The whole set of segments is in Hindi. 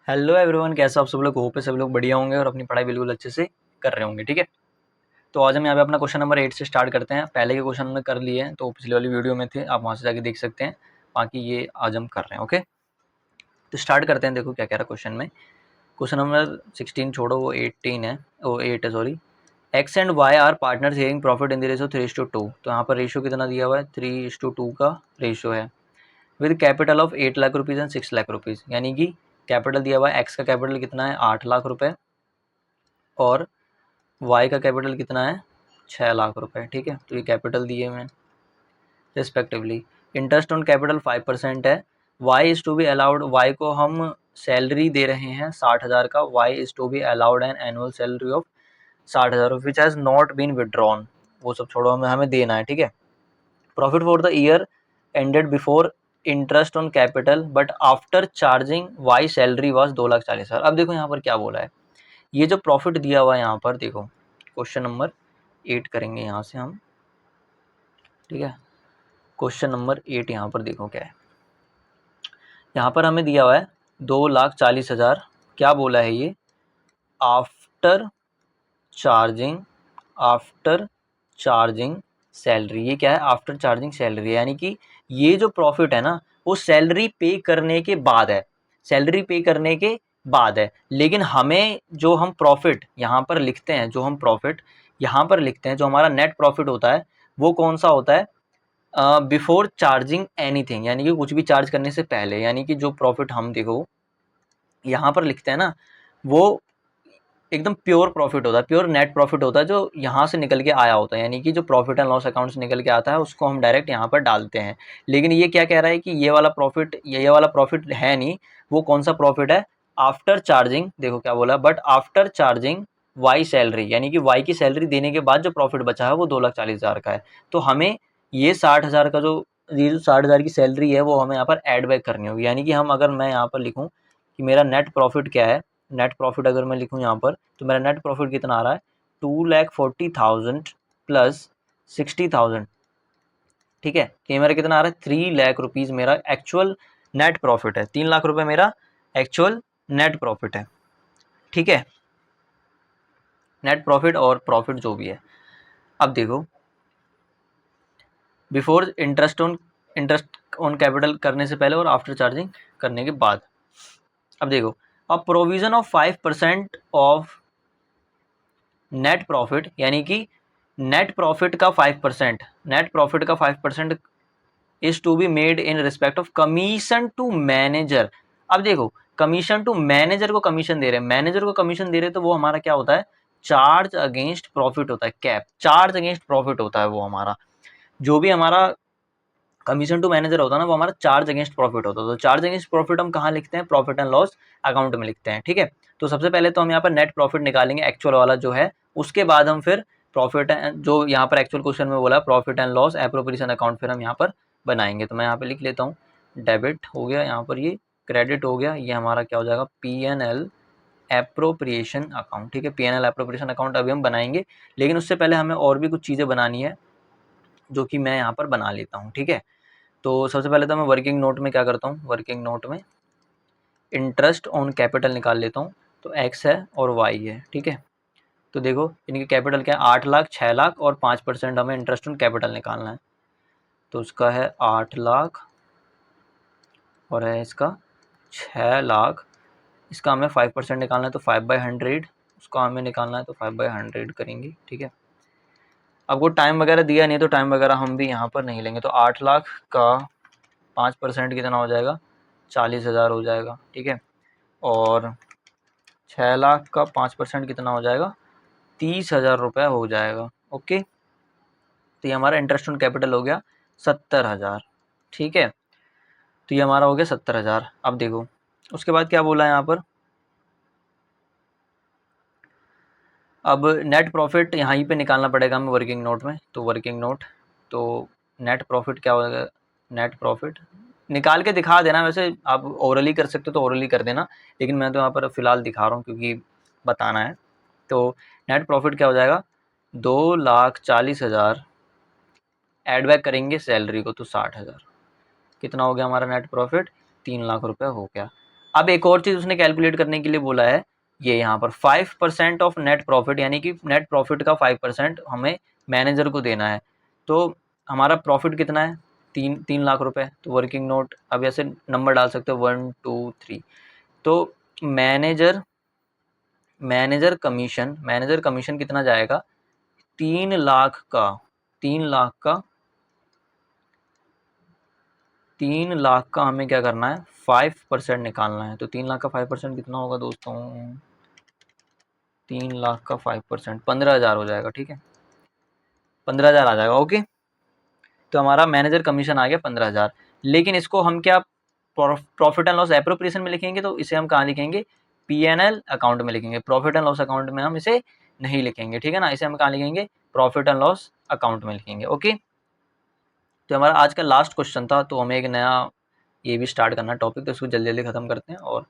हेलो एवरीवन, कैसे आप सब लोग? होप है सब लोग बढ़िया होंगे और अपनी पढ़ाई बिल्कुल अच्छे से कर रहे होंगे। ठीक है, तो आज हम यहाँ पे अपना क्वेश्चन नंबर 8 से स्टार्ट करते हैं। पहले के क्वेश्चन हमने कर लिए हैं, तो पिछली वाली वीडियो में थे, आप वहाँ से जाके देख सकते हैं। बाकी ये आज हम कर रहे हैं। ओके, तो स्टार्ट करते हैं। देखो क्या कह रहा है क्वेश्चन में। क्वेश्चन नंबर 16 छोड़ो, वो 18 है, वो 8 है sorry. X and Y are partner sharing profit in the ratio 3:2। तो यहाँ पर रेशियो कितना दिया हुआ है? 3:2 का रेशियो है, with capital of 8 lakh rupees and 6 lakh rupees. यानी कि कैपिटल दिया हुआ है, एक्स का कैपिटल कितना है? 8 लाख रुपए, और वाई का कैपिटल कितना है? 6 लाख रुपए। ठीक है, तो ये कैपिटल दिए हुए हैं रिस्पेक्टिवली। इंटरेस्ट ऑन कैपिटल 5% है। Y is to be allowed, Y को हम सैलरी दे रहे हैं 60,000 का। Y is to be allowed an annual salary of 60,000 which has not been withdrawn. वो सब छोड़ो, हमें देना है। ठीक है, profit for the year ended before interest on capital but after charging Y salary was 2,40,000। अब देखो यहाँ पर क्या बोला है। ये जो प्रॉफिट दिया हुआ है यहाँ पर, देखो क्वेश्चन नंबर 8 करेंगे यहाँ से हम। ठीक है, क्वेश्चन नंबर 8 यहाँ पर देखो क्या है। यहाँ पर हमें दिया हुआ है 2,40,000। क्या बोला है ये? After charging, after charging salary. ये क्या है? आफ्टर चार्जिंग सैलरी, यानी कि ये जो प्रॉफिट है ना, वो सैलरी पे करने के बाद है। सैलरी पे करने के बाद है। लेकिन हमें जो हम प्रॉफिट यहाँ पर लिखते हैं, जो हम प्रॉफिट यहाँ पर लिखते हैं, जो हमारा नेट प्रॉफिट होता है, वो कौन सा होता है? बिफोर चार्जिंग एनीथिंग, यानी कि कुछ भी चार्ज करने से पहले। यानी कि जो प्रॉफिट हम देखो यहाँ पर लिखते हैं ना, वो एकदम प्योर प्रॉफिट होता है, प्योर नेट प्रॉफिट होता है, जो यहाँ से निकल के आया होता है। यानी कि जो प्रॉफिट एंड लॉस अकाउंट से निकल के आता है, उसको हम डायरेक्ट यहाँ पर डालते हैं। लेकिन ये क्या कह रहा है कि ये वाला प्रॉफिट है नहीं। वो कौन सा प्रॉफिट है? आफ्टर चार्जिंग, देखो क्या बोला, but after charging Y salary, यानी कि वाई की सैलरी देने के बाद जो प्रॉफिट बचा है वो 2,40,000 का है। तो हमें ये 60,000 का ये जो 60,000 की सैलरी है, वो हमें यहाँ पर एड बैक करनी होगी। यानी कि हम, अगर मैं यहाँ पर लिखूँ कि मेरा नेट प्रॉफिट क्या है, नेट प्रॉफिट अगर मैं लिखूँ यहाँ पर, तो मेरा नेट प्रॉफिट कितना आ रहा है? 2,40,000 प्लस 60,000। ठीक है, कि मेरा कितना आ रहा है? 3,00,000 रुपीज़ मेरा एक्चुअल नेट प्रॉफिट है। 3 लाख रुपए मेरा एक्चुअल नेट प्रॉफिट है। ठीक है, नेट प्रॉफिट और प्रॉफिट जो भी है। अब देखो, बिफोर इंटरेस्ट ऑन कैपिटल करने से पहले और आफ्टर चार्जिंग करने के बाद। अब देखो, अब provision of 5% of net profit, यानी कि नेट प्रॉफिट का 5%, नेट प्रॉफिट का 5% is to be made in respect of commission to manager. अब देखो, कमीशन टू मैनेजर को कमीशन दे रहे हैं, मैनेजर को कमीशन दे रहे हैं, तो वो हमारा क्या होता है? चार्ज अगेंस्ट प्रॉफिट होता है, कैप चार्ज अगेंस्ट प्रॉफिट होता है वो हमारा। जो भी हमारा कमीशन टू मैनेजर होता है ना, वो हमारा चार्ज अगेंस्ट प्रॉफिट होता है। तो चार्ज अगेंस्ट प्रॉफिट हम कहाँ लिखते हैं? प्रॉफिट एंड लॉस अकाउंट में लिखते हैं। ठीक है, तो सबसे पहले तो हम यहाँ पर नेट प्रॉफिट निकालेंगे, एक्चुअल वाला जो है। उसके बाद हम फिर प्रॉफिट एंड, जो यहाँ पर एक्चुअल क्वेश्चन में बोला, profit and loss appropriation account फिर हम यहाँ पर बनाएंगे। तो मैं यहाँ पे लिख लेता हूँ, डेबिट हो गया, यहाँ पर ये क्रेडिट हो गया, ये हमारा क्या हो जाएगा? P&L appropriation account. ठीक है, P&L एप्रोप्रिएशन अकाउंट अभी हम बनाएंगे, लेकिन उससे पहले हमें और भी कुछ चीज़ें बनानी है, जो कि मैं यहाँ पर बना लेता हूँ। ठीक है, तो सबसे पहले तो मैं वर्किंग नोट में क्या करता हूँ? वर्किंग नोट में इंटरेस्ट ऑन कैपिटल निकाल लेता हूँ। तो एक्स है और वाई है। ठीक है, तो देखो इनकी कैपिटल क्या है? 8 लाख, 6 लाख और 5% हमें इंटरेस्ट ऑन कैपिटल निकालना है। तो उसका है 8 लाख और है इसका 6 लाख। इसका हमें 5% निकालना है, तो 5/100। उसका हमें निकालना है, तो 5/100 करेंगे। ठीक है, अब वो टाइम वगैरह दिया नहीं है, तो टाइम वगैरह हम भी यहाँ पर नहीं लेंगे। तो 8 लाख का 5% कितना हो जाएगा? 40,000 हो जाएगा। ठीक है, और 6 लाख का 5% कितना हो जाएगा? 30,000 रुपये हो जाएगा। ओके, तो ये हमारा इंटरेस्ट ऑन कैपिटल हो गया 70,000। ठीक है, तो ये हमारा हो गया 70,000। अब देखो उसके बाद क्या बोला है यहाँ पर। अब नेट प्रॉफिट यहाँ ही पे निकालना पड़ेगा हमें वर्किंग नोट में। तो वर्किंग नोट, तो नेट प्रॉफिट क्या होगा? नेट प्रॉफिट निकाल के दिखा देना, वैसे आप ओरली कर सकते हो तो ओरली कर देना, लेकिन मैं तो यहाँ पर फ़िलहाल दिखा रहा हूँ क्योंकि बताना है। तो नेट प्रॉफिट क्या हो जाएगा? 2,40,000 एड बैक करेंगे सैलरी को, तो 60,000। कितना हो गया हमारा नेट प्रॉफिट? 3 लाख रुपए हो गया। अब एक और चीज़ उसने कैलकुलेट करने के लिए बोला है, ये यहाँ पर 5% ऑफ नेट प्रॉफिट, यानी कि नेट प्रॉफिट का 5% हमें मैनेजर को देना है। तो हमारा प्रॉफिट कितना है, 3 लाख रुपए। तो वर्किंग नोट अब ऐसे नंबर डाल सकते हो 1 2 3। तो मैनेजर मैनेजर कमीशन कितना जाएगा, 3 लाख का 3 लाख का 3 लाख का हमें क्या करना है, 5% निकालना है। तो 3 लाख का 5% कितना होगा दोस्तों, 3 लाख का 5% 15,000 हो जाएगा। ठीक है, 15,000 आ जाएगा। ओके, तो हमारा मैनेजर कमीशन आ गया 15,000। लेकिन इसको हम क्या प्रॉफिट एंड लॉस एप्रोप्रिएशन में लिखेंगे, तो इसे हम कहाँ लिखेंगे, P&L अकाउंट में लिखेंगे। प्रॉफिट एंड लॉस अकाउंट में हम इसे नहीं लिखेंगे, ठीक है ना, इसे हम कहाँ लिखेंगे, प्रॉफिट एंड लॉस अकाउंट में लिखेंगे। ओके, तो हमारा आज का लास्ट क्वेश्चन था, तो हमें एक नया ये भी स्टार्ट करना टॉपिक, तो इसको जल्दी जल्दी ख़त्म करते हैं और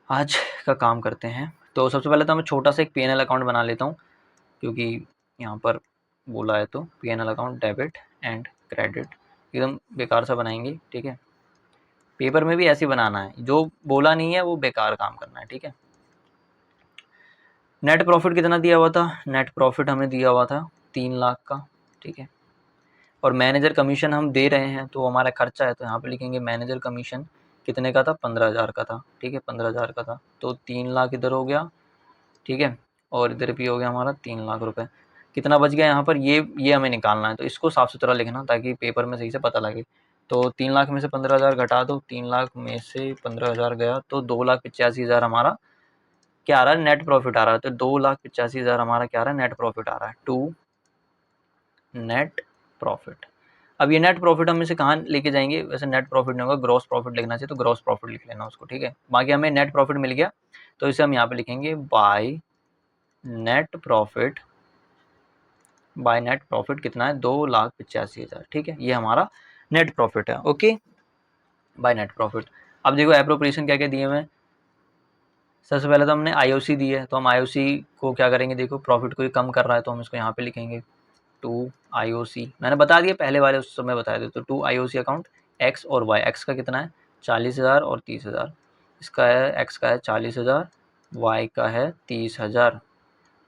आज का काम करते हैं। तो सबसे पहले तो मैं छोटा सा एक P&L अकाउंट बना लेता हूँ, क्योंकि यहाँ पर बोला है। तो P&L account debit and credit एकदम बेकार सा बनाएंगे, ठीक है, पेपर में भी ऐसे ही बनाना है, जो बोला नहीं है वो बेकार काम करना है, ठीक है। नेट प्रॉफिट कितना दिया हुआ था, नेट प्रॉफिट हमें दिया हुआ था 3 लाख का, ठीक है। और मैनेजर कमीशन हम दे रहे हैं, तो हमारा खर्चा है, तो यहाँ पे लिखेंगे मैनेजर कमीशन कितने का था, 15,000 का था, ठीक है, 15,000 का था। तो 3 लाख इधर हो गया, ठीक है, और इधर भी हो गया हमारा 3 लाख रुपए। कितना बच गया यहाँ पर, ये हमें निकालना है, तो इसको साफ सुथरा लिखना ताकि पेपर में सही से पता लगे। तो 3 लाख में से 15,000 घटा दो, 3 लाख में से 15,000 गया, तो 2,85,000 हमारा क्या आ रहा है, नेट प्रॉफिट आ रहा है। तो 2,85,000 हमारा क्या आ रहा है, नेट प्रॉफिट आ रहा है, टू नेट प्रॉफिट। अब ये नेट प्रॉफिट हम इसे कहाँ लेके जाएंगे, वैसे नेट प्रॉफिट नहीं होगा, ग्रॉस प्रॉफिट लिखना चाहिए, तो ग्रॉस प्रॉफिट लिख लेना उसको, ठीक है। बाकी हमें नेट प्रॉफिट मिल गया, तो इसे हम यहाँ पे लिखेंगे by net profit. By net profit कितना है, 2,85,000, ठीक है, ये हमारा नेट प्रॉफिट है। Okay, by net profit. अब देखो एप्रोप्रिएशन क्या क्या दिए हुए हैं। सबसे पहले तो हमने आईओसी दी है, तो हम आईओसी को क्या करेंगे, देखो प्रॉफिट को ही कम कर रहा है, तो हम इसको यहाँ पे लिखेंगे टू आईओसी। मैंने बता दिया पहले वाले उस समय बताया थे, तो टू आईओसी अकाउंट एक्स और वाई। एक्स का कितना है 40,000 और 30,000, इसका है एक्स का है 40,000, वाई का है 30,000।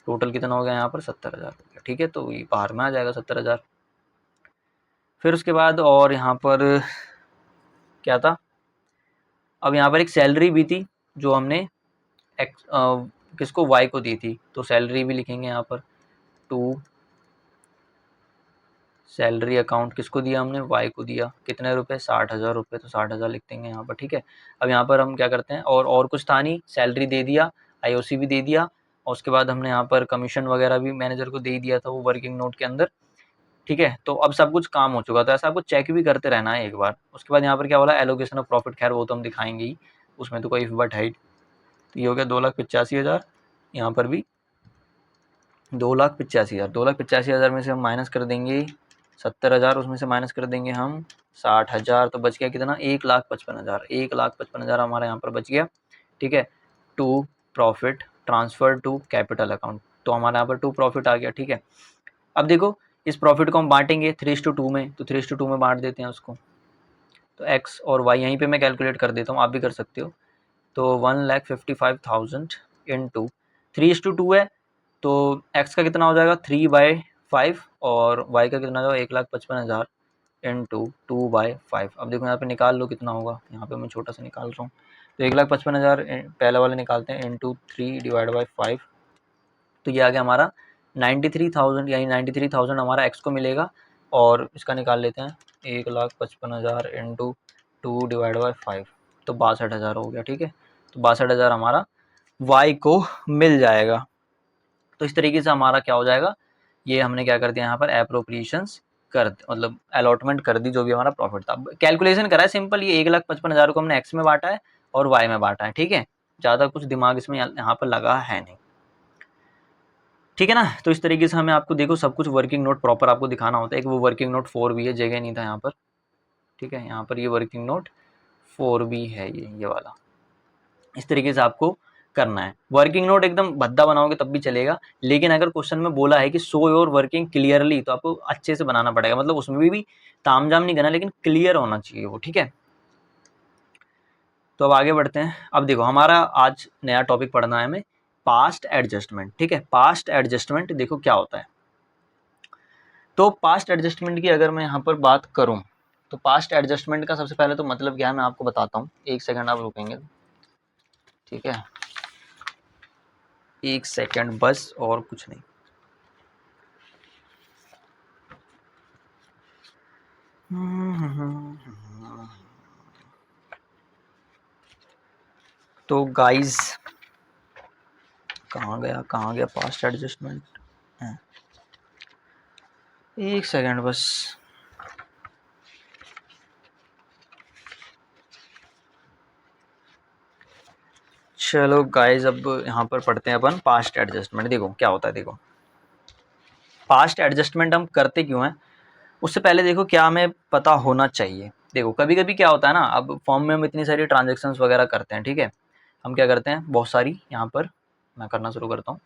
टोटल कितना हो गया यहाँ पर 70,000 हो गया, ठीक है, तो ये बाहर में आ जाएगा 70,000। फिर उसके बाद और यहाँ पर क्या था, अब यहाँ पर एक सैलरी भी थी जो हमने एक्स किसको, वाई को दी थी, तो सैलरी भी लिखेंगे यहाँ पर। टू सैलरी अकाउंट किसको दिया हमने, वाई को दिया, कितने रुपए, 60,000 रुपये, तो 60,000 लिख देंगे यहाँ पर, ठीक है। अब यहाँ पर हम क्या करते हैं, और कुछ था नहीं, सैलरी दे दिया, आईओसी भी दे दिया, और उसके बाद हमने यहाँ पर कमीशन वगैरह भी मैनेजर को दे ही दिया था वो वर्किंग नोट के अंदर, ठीक है। तो अब सब कुछ काम हो चुका था, ऐसा आपको चेक भी करते रहना है एक बार। उसके बाद यहाँ पर क्या बोला, एलोकेशन ऑफ प्रॉफिट, खैर वो तो हम दिखाएंगे ही, उसमें तो कोई इफ बट है ही। तो ये हो गया 2,85,000, यहाँ पर भी 2,85,000। 2,85,000 में से हम माइनस कर देंगे 70,000, उसमें से माइनस कर देंगे हम 60,000, तो बच गया कितना, 1,55,000। 1,55,000 हमारा यहाँ पर बच गया, ठीक है। To profit transfer to capital account, तो हमारे यहाँ पर टू प्रॉफिट आ गया, ठीक है। अब देखो इस प्रॉफिट को हम बांटेंगे 3:2 में, तो 3:2 में बांट देते हैं उसको। तो एक्स और वाई यहीं पे मैं कैलकुलेट कर देता हूँ, आप भी कर सकते हो। तो 1,55,000 इंटू 3:2 है, तो x का कितना हो जाएगा 3/5, और y का कितना हो जाएगा 1,55,000 इंटू 2/5। अब देखो यहाँ पे निकाल लो कितना होगा, यहाँ पे मैं छोटा सा निकाल रहा हूँ। तो 1,55,000 पहले वाले निकालते हैं, इंटू 3/5, तो ये आ गया हमारा 93,000, यानी 93,000 हमारा x को मिलेगा। और इसका निकाल लेते हैं 1,55,000 इंटू 2/5, तो 62,000 हो गया, ठीक है। तो 62,000 हमारा y को मिल जाएगा। तो इस तरीके से हमारा क्या हो जाएगा, ये हमने क्या कर दिया यहाँ पर एप्रोप्रिएशंस कर, मतलब अलॉटमेंट कर दी, जो भी हमारा प्रॉफिट था। कैलकुलेशन करा है सिंपल, ये 1,55,000 को हमने एक्स में बांटा है और वाई में बांटा है, ठीक है। ज़्यादा कुछ दिमाग इसमें यहाँ पर लगा है नहीं, ठीक है ना। तो इस तरीके से हमें आपको देखो सब कुछ वर्किंग नोट प्रॉपर आपको दिखाना होता है। एक वो वर्किंग नोट 4 भी है, जगह नहीं था यहाँ पर, ठीक है, यहाँ पर ये वर्किंग नोट 4 भी है, ये वाला। इस तरीके से आपको करना है। वर्किंग नोट एकदम भद्दा बनाओगे तब भी चलेगा, लेकिन अगर क्वेश्चन में बोला है कि शो योर वर्किंग क्लियरली, तो आपको अच्छे से बनाना पड़ेगा, मतलब उसमें भी तामझाम नहीं करना, लेकिन क्लियर होना चाहिए वो, ठीक है। तो अब आगे बढ़ते हैं। अब देखो हमारा आज नया टॉपिक पढ़ना है हमें पास्ट एडजस्टमेंट, ठीक है। पास्ट एडजस्टमेंट देखो क्या होता है। तो पास्ट एडजस्टमेंट की अगर मैं यहाँ पर बात करूँ तो पास्ट एडजस्टमेंट का सबसे पहले तो मतलब क्या है मैं आपको बताता हूँ। एक सेकंड आप रुकेंगे, ठीक है, एक सेकंड बस, और कुछ नहीं। तो गाइस कहाँ गया पास्ट एडजस्टमेंट, एक सेकंड बस। चलो गाइस अब यहाँ पर पढ़ते हैं अपन पास्ट एडजस्टमेंट। देखो क्या होता है। देखो पास्ट एडजस्टमेंट हम करते क्यों हैं, उससे पहले देखो क्या हमें पता होना चाहिए। देखो कभी कभी क्या होता है ना, अब फॉर्म में हम इतनी सारी ट्रांजेक्शन्स वगैरह करते हैं, ठीक है। हम क्या करते हैं, बहुत सारी, यहाँ पर मैं करना शुरू करता हूँ।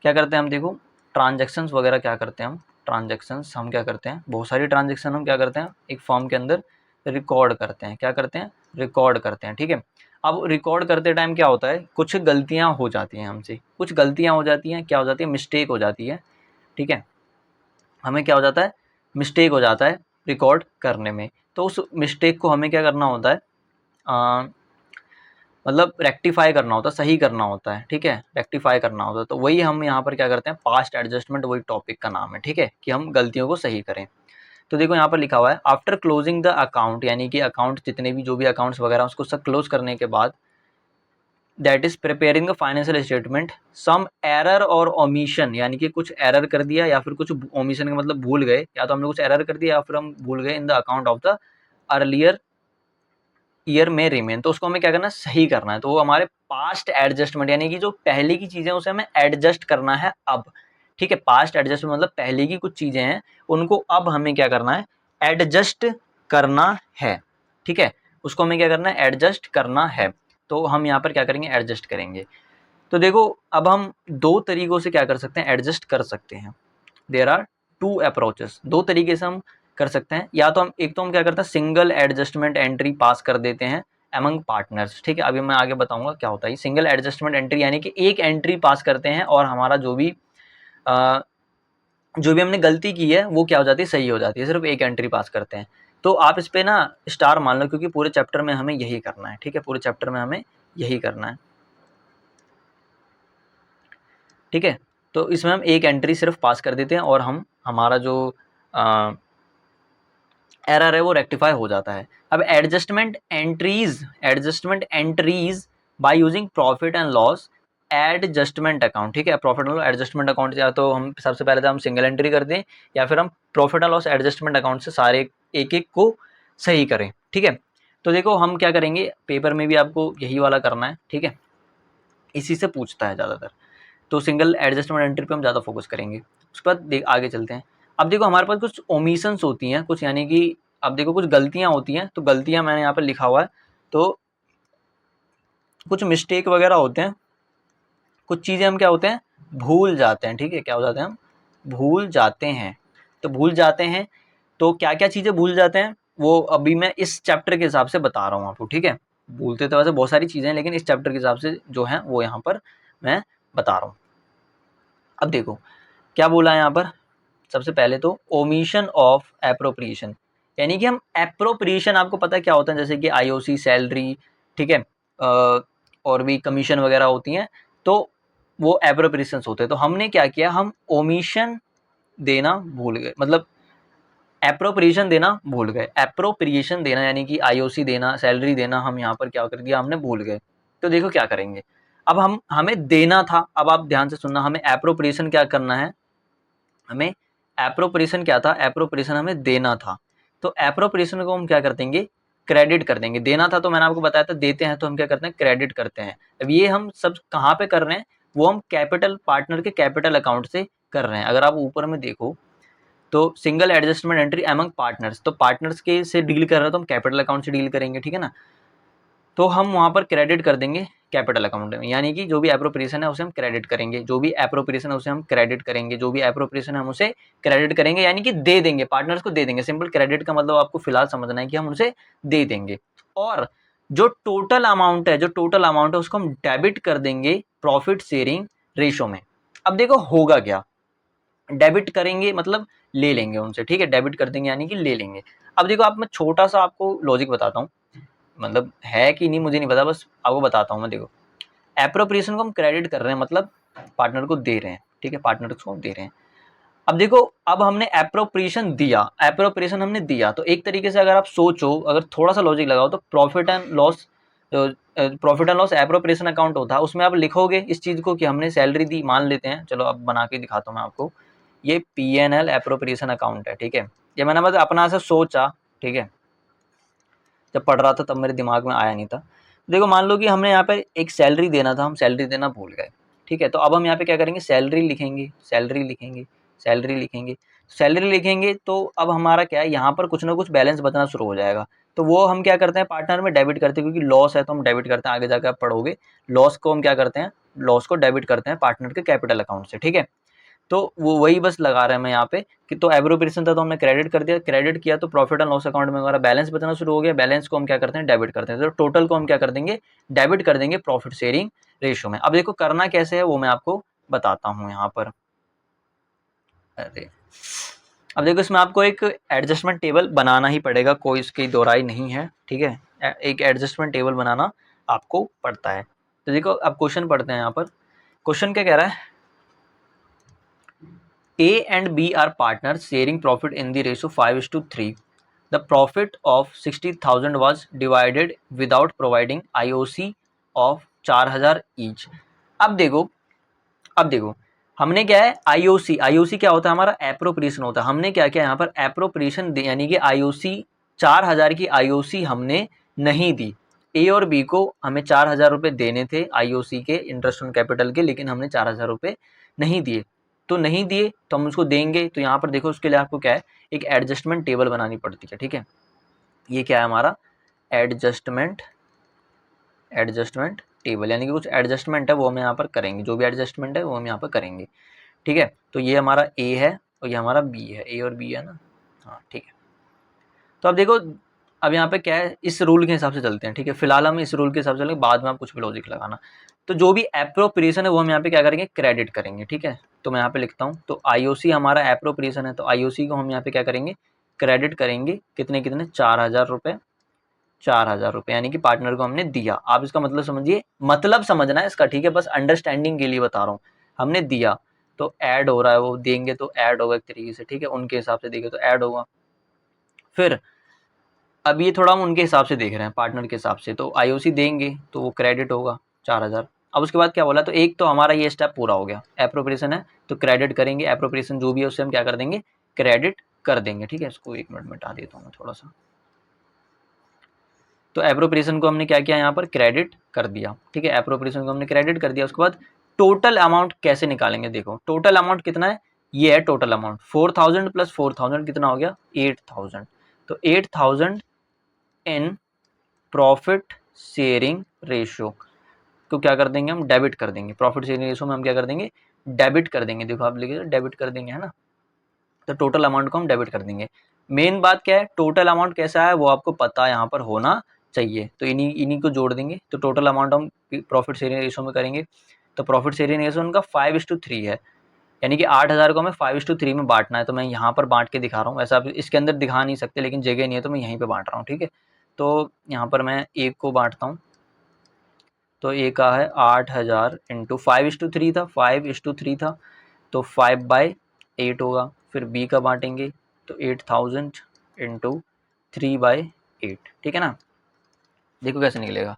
क्या करते हैं हम, देखो ट्रांजेक्शन्स वगैरह क्या करते हैं हम, ट्रांजेक्शन्स हम क्या करते हैं, बहुत सारी ट्रांजेक्शन हम क्या करते हैं एक फॉर्म के अंदर रिकॉर्ड करते हैं। क्या करते हैं, रिकॉर्ड करते हैं, ठीक है। अब रिकॉर्ड करते टाइम क्या होता है, कुछ गलतियाँ हो जाती हैं हमसे, कुछ गलतियाँ हो जाती हैं, क्या हो जाती है, मिस्टेक हो जाती है, ठीक है। हमें क्या हो जाता है, मिस्टेक हो जाता है रिकॉर्ड करने में। तो उस मिस्टेक को हमें क्या करना होता है, मतलब रेक्टिफाई करना होता है, सही करना होता है, ठीक है, रेक्टिफाई करना होता है। तो वही हम यहाँ पर क्या करते हैं, पास्ट एडजस्टमेंट, वही टॉपिक का नाम है, ठीक है, कि हम गलतियों को सही करें। तो देखो यहाँ पर लिखा हुआ है आफ्टर क्लोजिंग द अकाउंट, यानी कि अकाउंट जितने भी जो भी अकाउंट्स वगैरह उसको सब क्लोज करने के बाद, that is preparing the financial statement, some error और ओमिशन, यानी कि कुछ एरर कर दिया या फिर कुछ ओमिशन का मतलब भूल गए, या तो हमने कुछ एरर कर दिया या फिर हम भूल गए in the account of the earlier year में रिमेन, तो उसको हमें क्या करना है, सही करना है। तो वो हमारे पास्ट एडजस्टमेंट, यानी कि जो पहले की चीजें उसे हमें एडजस्ट करना है अब, ठीक है। पास्ट एडजस्टमेंट मतलब पहले की कुछ चीजें हैं उनको अब हमें क्या करना है, एडजस्ट करना है, ठीक है। उसको हमें क्या करना है, एडजस्ट करना है। तो हम यहाँ पर क्या करेंगे, एडजस्ट करेंगे। तो देखो अब हम दो तरीकों से क्या कर सकते हैं, एडजस्ट कर सकते हैं। देयर आर टू अप्रोचेस, दो तरीके से हम कर सकते हैं। या तो हम एक तो हम क्या करते हैं, सिंगल एडजस्टमेंट एंट्री पास कर देते हैं अमंग पार्टनर्स, ठीक है। अभी मैं आगे बताऊंगा क्या होता है सिंगल एडजस्टमेंट एंट्री, यानी कि एक एंट्री पास करते हैं और हमारा जो भी हमने गलती की है वो क्या हो जाती है, सही हो जाती है, सिर्फ एक एंट्री पास करते हैं। तो आप इस पे ना स्टार मान लो, क्योंकि पूरे चैप्टर में हमें यही करना है, ठीक है, पूरे चैप्टर में हमें यही करना है, ठीक है। तो इसमें हम एक एंट्री सिर्फ पास कर देते हैं और हम हमारा जो एरर है वो रेक्टिफाई हो जाता है। अब adjustment entries by using profit and loss adjustment account, ठीक है। Profit and loss adjustment account, या तो हम सबसे पहले तो हम सिंगल एंट्री कर दें या फिर हम profit and loss adjustment account से सारे एक एक को सही करें, ठीक है। तो देखो हम क्या करेंगे, पेपर में भी आपको यही वाला करना है, ठीक है, इसी से पूछता है ज़्यादातर। तो सिंगल एडजस्टमेंट एंट्री पे हम ज़्यादा फोकस करेंगे। उसके बाद आगे चलते हैं। अब देखो हमारे पास कुछ ओमिशंस होती हैं, कुछ यानी कि अब देखो कुछ गलतियां होती हैं। तो गलतियां मैंने यहाँ पर लिखा हुआ है, तो कुछ मिस्टेक वगैरह होते हैं, कुछ चीज़ें हम क्या होते हैं, भूल जाते हैं, ठीक है। क्या हो जाते हैं, हम भूल जाते हैं। तो भूल जाते हैं, तो क्या क्या चीज़ें भूल जाते हैं वो अभी मैं इस चैप्टर के हिसाब से बता रहा हूँ आपको, ठीक है। भूलते तो वैसे बहुत सारी चीज़ें हैं, लेकिन इस चैप्टर के हिसाब से जो है वो यहाँ पर मैं बता रहा हूँ। अब देखो क्या बोला है यहाँ पर, सबसे पहले तो ओमिशन ऑफ एप्रोप्रिएशन, यानी कि हम एप्रोप्रिएशन, आपको पता है क्या होता है, जैसे कि आईओसी, सैलरी, ठीक है, और भी कमीशन वगैरह होती हैं, तो वो एप्रोप्रिएशंस होते हैं। तो हमने क्या किया, हम ओमिशन देना भूल गए, मतलब एप्रोप्रिएशन देना भूल गए। एप्रोप्रिएशन देना यानी कि आईओसी देना, सैलरी देना, हम यहाँ पर क्या कर दिया, हमने भूल गए। तो देखो क्या करेंगे, अब हमें देना था, अब आप ध्यान से सुनना, हमें एप्रोप्रिएशन क्या करना है, हमें एप्रोप्रिएशन क्या था, एप्रोप्रिएशन हमें देना था। तो एप्रोप्रिएशन को हम क्या कर देंगे, क्रेडिट कर देंगे। देना था तो मैंने आपको बताया था, देते हैं तो हम क्या करते हैं, क्रेडिट करते हैं। अब ये हम सब कहाँ पे कर रहे हैं, वो हम कैपिटल पार्टनर के कैपिटल अकाउंट से कर रहे हैं। अगर आप ऊपर में देखो तो single adjustment entry among partners, तो पार्टनर्स के से डील कर रहे हैं तो हम कैपिटल अकाउंट से डील करेंगे, ठीक है ना। तो हम वहाँ पर क्रेडिट कर देंगे कैपिटल अकाउंट में, यानी कि जो भी एप्रोप्रिएशन है उसे हम क्रेडिट करेंगे, जो भी एप्रोप्रिएशन है उसे हम क्रेडिट करेंगे, जो भी एप्रोप्रिएशन है हम उसे क्रेडिट करेंगे, यानी कि दे देंगे, पार्टनर्स को दे देंगे। सिंपल क्रेडिट का मतलब आपको फिलहाल समझना है कि हम उसे दे देंगे। और जो टोटल अमाउंट है उसको हम डेबिट कर देंगे प्रॉफिट शेयरिंग रेशो में। अब देखो होगा क्या, डेबिट करेंगे मतलब ले लेंगे उनसे, ठीक है, डेबिट कर देंगे यानी कि ले लेंगे। अब देखो आप, मैं छोटा सा आपको लॉजिक बताता हूँ, मतलब है कि नहीं मुझे नहीं पता, बस आपको बताता हूँ मैं। देखो एप्रोप्रिएशन को हम क्रेडिट कर रहे हैं, मतलब पार्टनर को दे रहे हैं, ठीक है, पार्टनर को दे रहे हैं। अब देखो, अब हमने एप्रोप्रिएशन हमने दिया, तो एक तरीके से अगर आप सोचो, अगर थोड़ा सा लॉजिक लगाओ, तो profit and loss appropriation account होता है, उसमें आप लिखोगे इस चीज को कि हमने सैलरी दी, मान लेते हैं, चलो अब बना के दिखाता हूँ मैं आपको। ये P&L एप्रोप्रिएशन अकाउंट है, ठीक है, ये मैंने मतलब अपना से सोचा, ठीक है, जब पढ़ रहा था तब मेरे दिमाग में आया नहीं था। देखो मान लो कि हमने यहाँ पे एक सैलरी देना था, हम सैलरी देना भूल गए, ठीक है, तो अब हम यहाँ पे क्या करेंगे, सैलरी लिखेंगे, सैलरी लिखेंगे, सैलरी लिखेंगे, सैलरी लिखेंगे। तो अब हमारा क्या है, यहाँ पर कुछ ना कुछ बैलेंस बचना शुरू हो जाएगा, तो वो हम क्या करते हैं, पार्टनर में डेबिट करते हैं, क्योंकि लॉस है तो हम डेबिट करते हैं, आगे जाकर आप पढ़ोगे, लॉस को हम क्या करते हैं, लॉस को डेबिट करते हैं पार्टनर के कैपिटल अकाउंट से, ठीक है। तो वो वही बस लगा रहे हैं मैं यहाँ पे कि, तो एप्रोप्रिएशन था तो हमने क्रेडिट कर दिया, क्रेडिट किया तो प्रॉफिट एंड लॉस अकाउंट में हमारा बैलेंस बचना शुरू हो गया, बैलेंस को हम क्या करते हैं, डेबिट करते हैं, तो टोटल को हम क्या कर देंगे, डेबिट कर देंगे प्रॉफिट शेयरिंग रेशियो में। अब देखो करना कैसे है वो मैं आपको बताता हूँ यहाँ पर। अरे अब देखो, इसमें आपको एक एडजस्टमेंट टेबल बनाना ही पड़ेगा, कोई इसकी दोहराई नहीं है, ठीक है, एक एडजस्टमेंट टेबल बनाना आपको पड़ता है। तो देखो अब क्वेश्चन पढ़ते हैं यहाँ पर, क्वेश्चन क्या कह रहा है, A and B are partners sharing profit in the ratio 5:3. The profit of 60,000 was divided without providing IOC of 4,000 each. अब देखो हमने क्या है, IOC क्या होता है, हमारा एप्रोप्रिएशन होता है। हमने क्या किया यहाँ पर, एप्रोप्रिएशन यानी कि IOC 4,000 की IOC हमने नहीं दी। ए और बी को हमें 4,000 रुपये देने थे IOC के, इंटरेस्ट ऑन कैपिटल के, लेकिन हमने 4,000 रुपये नहीं दिए, तो नहीं दिए तो हम उसको देंगे। तो यहाँ पर देखो उसके लिए आपको क्या है, एक एडजस्टमेंट टेबल बनानी पड़ती है, ठीक है। ये क्या है हमारा एडजस्टमेंट टेबल, यानी कि कुछ एडजस्टमेंट है वो हम यहाँ पर करेंगे, जो भी एडजस्टमेंट है वो हम यहाँ पर करेंगे, ठीक है। तो ये हमारा ए है और ये हमारा बी है, ए और बी है ना, हाँ ठीक है। तो अब देखो, अब यहाँ पे क्या है, इस रूल के हिसाब से चलते हैं, ठीक है, फिलहाल हम इस रूल के हिसाब से चलेंगे, बाद में आप कुछ भी लॉजिक लगाना। तो जो भी एप्रोप्रिएशन है वो हम यहाँ पे क्या करेंगे, क्रेडिट करेंगे, ठीक है। तो मैं यहाँ पे लिखता हूँ, तो IOC हमारा एप्रोप्रिएशन है, तो IOC को हम यहाँ पे क्या करेंगे, क्रेडिट करेंगे, कितने कितने, 4,000 रुपये, 4,000 रुपये, यानी कि पार्टनर को हमने दिया। आप इसका मतलब समझिए, मतलब समझना है इसका, ठीक है, बस अंडरस्टैंडिंग के लिए बता रहा हूँ। हमने दिया तो ऐड हो रहा है, वो देंगे तो ऐड होगा एक तरीके से, ठीक है, उनके हिसाब से देंगे तो ऐड होगा। फिर अब ये थोड़ा हम उनके हिसाब से देख रहे हैं, पार्टनर के हिसाब से, तो IOC देंगे तो वो क्रेडिट होगा 4,000। अब उसके बाद क्या बोला, तो एक तो हमारा ये स्टेप पूरा हो गया, एप्रोप्रिएशन है तो क्रेडिट करेंगे, एप्रोप्रिएशन जो भी है उससे हम क्या कर देंगे, क्रेडिट कर देंगे, ठीक है। इसको 1 मिनट मिटा देता हूँ मैं थोड़ा सा। तो एप्रोप्रिएशन को हमने क्या किया, यहाँ पर क्रेडिट कर दिया, ठीक है, एप्रोप्रिएशन को हमने क्रेडिट कर दिया। उसके बाद टोटल अमाउंट कैसे निकालेंगे, देखो टोटल अमाउंट कितना है, ये है टोटल अमाउंट, 4,000 प्लस 4,000 कितना हो गया, 8,000। तो 8,000 इन प्रॉफिट शेयरिंग रेशियो को क्या कर देंगे, हम डेबिट कर देंगे, प्रॉफिट शेयरिंग रेशियो में हम क्या कर देंगे, डेबिट कर देंगे। देखो आप लिखे डेबिट कर देंगे, है ना, तो टोटल अमाउंट को हम डेबिट कर देंगे। मेन बात क्या है, टोटल अमाउंट कैसा है वो आपको पता यहाँ पर होना चाहिए, तो इन्हीं को जोड़ देंगे। तो टोटल अमाउंट हम प्रॉफिट शेयरिंग रेशियो में करेंगे, तो प्रॉफिट शेयरिंग रेशियो उनका 5:3 है, यानी कि 8,000 को हमें 5:3 में बांटना है। तो मैं यहाँ पर बांट के दिखा रहा हूँ, ऐसा आप इसके अंदर दिखा नहीं सकते, लेकिन जगह नहीं है तो मैं यहीं पे बांट रहा हूँ, ठीक है। तो यहाँ पर मैं एक को बांटता हूँ, तो ए का है 8,000 इंटू 5:3 था, 5:3 था, तो 5/8 होगा। फिर बी का बांटेंगे तो 8,000 इंटू 3/8, ठीक है ना। देखो कैसे निकलेगा,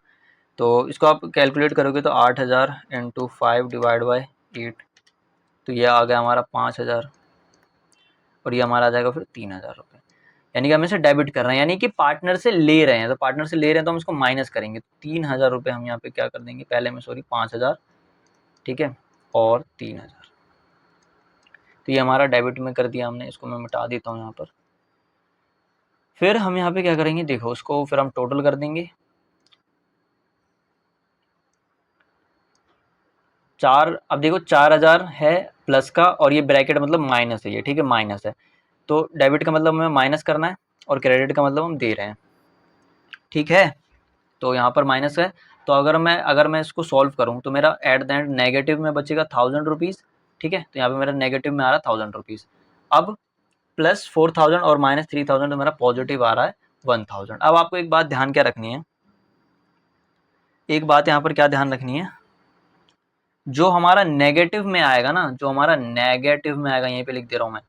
तो इसको आप कैलकुलेट करोगे तो 8,000 इंटू 5/8, तो ये आ गया हमारा 5,000, और ये हमारा आ जाएगा फिर 3,000 रुपये, यानी कि हम इसे डेबिट कर रहे हैं, यानी कि पार्टनर से ले रहे हैं, तो पार्टनर से ले रहे हैं तो हम इसको माइनस करेंगे, 3,000 रुपये हम यहाँ पे क्या कर देंगे, पहले में सॉरी 5,000, ठीक है, और 3,000, तो ये हमारा डेबिट में कर दिया हमने। इसको मैं मिटा देता हूँ यहाँ पर। फिर हम यहाँ पे क्या करेंगे, देखो उसको फिर हम टोटल कर देंगे, 4, अब देखो 4,000 है प्लस का, और ये ब्रैकेट मतलब माइनस है ये, ठीक है, माइनस है, तो डेबिट का मतलब हमें माइनस करना है और क्रेडिट का मतलब हम दे रहे हैं, ठीक है। तो यहाँ पर माइनस है, तो अगर मैं इसको सॉल्व करूँ तो मेरा एट द एंड नेगेटिव में बचेगा 1000 रुपीज़, ठीक है। तो यहाँ पे मेरा नेगेटिव में आ रहा है 1000 रुपीज़। अब प्लस 4000 और माइनस 3000 तो मेरा पॉजिटिव आ रहा है 1000। अब आपको एक बात ध्यान क्या रखनी है, एक बात यहाँ पर क्या ध्यान रखनी है, जो हमारा नेगेटिव में आएगा ना, जो हमारा नेगेटिव में आएगा, यहीं पे लिख दे रहा हूँ मैं,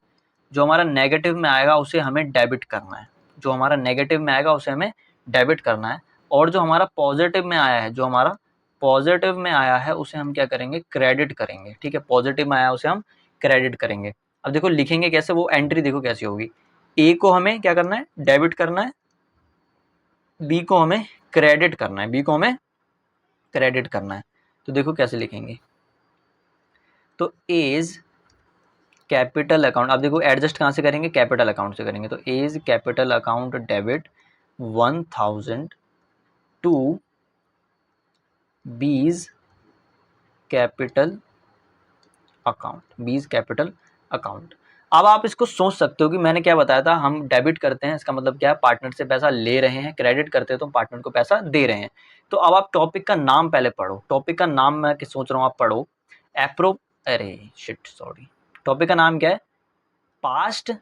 जो हमारा नेगेटिव में आएगा उसे हमें डेबिट करना है, जो हमारा नेगेटिव में आएगा उसे हमें डेबिट करना है। और जो हमारा पॉजिटिव में आया है, जो हमारा पॉजिटिव में आया है उसे हम क्या करेंगे, क्रेडिट करेंगे, ठीक है। पॉजिटिव में आया उसे हम क्रेडिट करेंगे। अब देखो लिखेंगे कैसे, वो एंट्री देखो कैसी होगी, ए को हमें क्या करना है, डेबिट करना है, बी को हमें क्रेडिट करना है, बी को हमें क्रेडिट करना है। तो देखो कैसे लिखेंगे, तो एज कैपिटल अकाउंट, अब देखो एडजस्ट कहाँ से करेंगे, कैपिटल अकाउंट से करेंगे। तो as capital account debit 1000 to B's capital account, B's capital account. अब आप इसको सोच सकते हो कि मैंने क्या बताया था, हम डेबिट करते हैं इसका मतलब क्या है, पार्टनर से पैसा ले रहे हैं, क्रेडिट करते हैं तो पार्टनर को पैसा दे रहे हैं। तो अब आप टॉपिक का नाम पहले पढ़ो, टॉपिक का नाम मैं सोच रहा हूँ आप पढ़ो, एप्रो अरे शिट सॉरी, टॉपिक का नाम क्या है, पास्ट,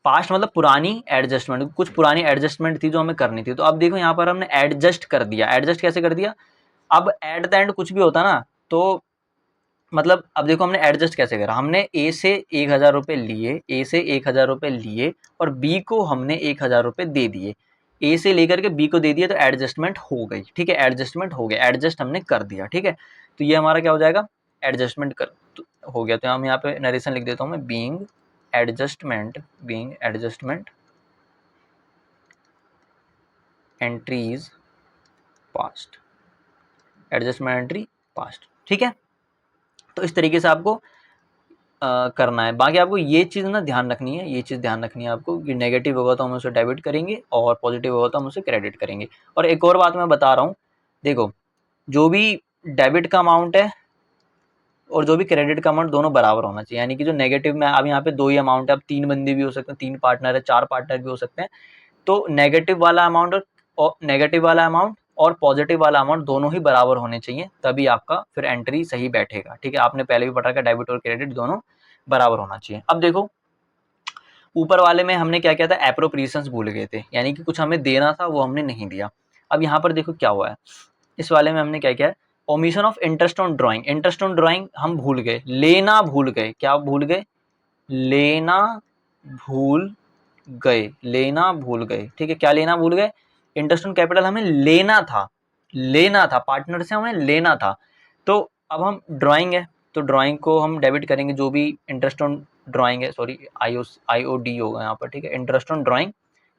पास्ट मतलब पुरानी एडजस्टमेंट, कुछ पुरानी एडजस्टमेंट थी जो हमें करनी थी। तो अब देखो यहाँ पर हमने एडजस्ट कर दिया, एडजस्ट कैसे कर दिया, अब एट द एंड कुछ भी होता ना, तो मतलब अब देखो हमने एडजस्ट कैसे करा, हमने ए से 1000 रुपये लिए, ए से 1000 रुपये लिए और बी को हमने 1000 रुपये दे दिए, ए से लेकर के बी को दे दिया, तो एडजस्टमेंट हो गई, ठीक है। एडजस्टमेंट हो गया, एडजस्ट हमने कर दिया, ठीक है। तो ये हमारा क्या हो जाएगा, एडजस्टमेंट कर हो गया। तो हम यहाँ पे नरेशन लिख देता हूँ मैं, being adjustment entries past, adjustment entry past, ठीक है। तो इस तरीके से आपको करना है। बाकी आपको ये चीज़ ना ध्यान रखनी है, ये चीज़ ध्यान रखनी है आपको कि नेगेटिव होगा तो हम उसे डेबिट करेंगे और पॉजिटिव होगा तो हम उसे क्रेडिट करेंगे। और एक और बात मैं बता रहा हूँ, देखो जो भी डेबिट का अमाउंट है और जो भी क्रेडिट का अमाउंट दोनों बराबर होना चाहिए। यानी कि जो नेगेटिव में, अब यहाँ पे 2 ही अमाउंट है, अब 3 बंदे भी हो सकते हैं, 3 पार्टनर है, 4 पार्टनर भी हो सकते हैं। तो नेगेटिव वाला अमाउंट और पॉजिटिव वाला अमाउंट दोनों ही बराबर होने चाहिए, तभी आपका फिर एंट्री सही बैठेगा, ठीक है। आपने पहले भी पढ़ा कि डेबिट और क्रेडिट दोनों बराबर होना चाहिए। अब देखो ऊपर वाले में हमने क्या किया था, एप्रोप्रिएशंस भूल गए थे, यानी कि कुछ हमें देना था वो हमने नहीं दिया। अब यहाँ पर देखो क्या हुआ है, इस वाले में हमने क्या किया है, omission of interest on drawing, interest on drawing हम भूल गए, लेना भूल गए, क्या भूल गए, लेना भूल गए, लेना भूल गए, ठीक है। क्या लेना भूल गए, इंटरेस्ट ऑन कैपिटल हमें लेना था, लेना था पार्टनर से, हमें लेना था। तो अब हम ड्राइंग है तो ड्राइंग को हम डेबिट करेंगे, जो भी इंटरेस्ट ऑन ड्राइंग है, सॉरी IOD होगा यहाँ पर, ठीक है। इंटरेस्ट ऑन ड्राइंग